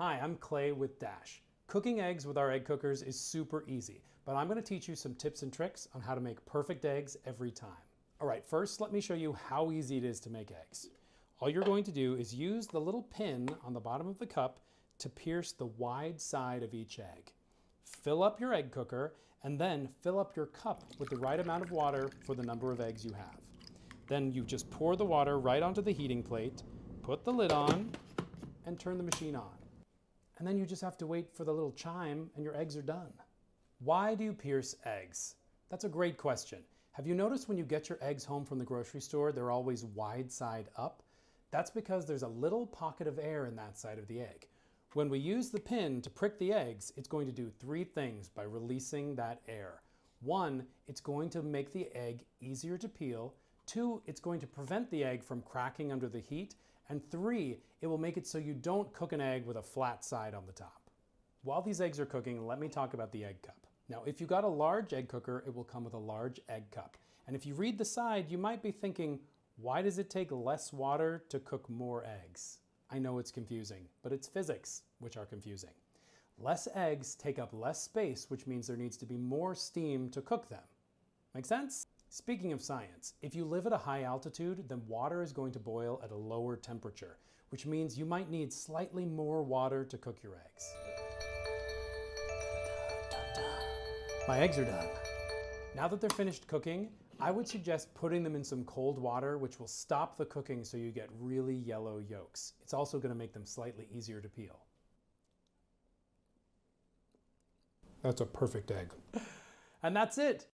Hi, I'm Clay with Dash. Cooking eggs with our egg cookers is super easy, but I'm going to teach you some tips and tricks on how to make perfect eggs every time. All right, first let me show you how easy it is to make eggs. All you're going to do is use the little pin on the bottom of the cup to pierce the wide side of each egg. Fill up your egg cooker and then fill up your cup with the right amount of water for the number of eggs you have. Then you just pour the water right onto the heating plate, put the lid on, and turn the machine on. And then you just have to wait for the little chime and your eggs are done. Why do you pierce eggs? That's a great question. Have you noticed when you get your eggs home from the grocery store, they're always wide side up? That's because there's a little pocket of air in that side of the egg. When we use the pin to prick the eggs, it's going to do three things by releasing that air. One, it's going to make the egg easier to peel. Two, it's going to prevent the egg from cracking under the heat. And three, it will make it so you don't cook an egg with a flat side on the top. While these eggs are cooking, let me talk about the egg cup. Now, if you got a large egg cooker, it will come with a large egg cup. And if you read the side, you might be thinking, why does it take less water to cook more eggs? I know it's confusing, but it's physics which are confusing. Less eggs take up less space, which means there needs to be more steam to cook them. Make sense? Speaking of science, if you live at a high altitude, then water is going to boil at a lower temperature, which means you might need slightly more water to cook your eggs. My eggs are done. Now that they're finished cooking, I would suggest putting them in some cold water, which will stop the cooking so you get really yellow yolks. It's also going to make them slightly easier to peel. That's a perfect egg. And that's it.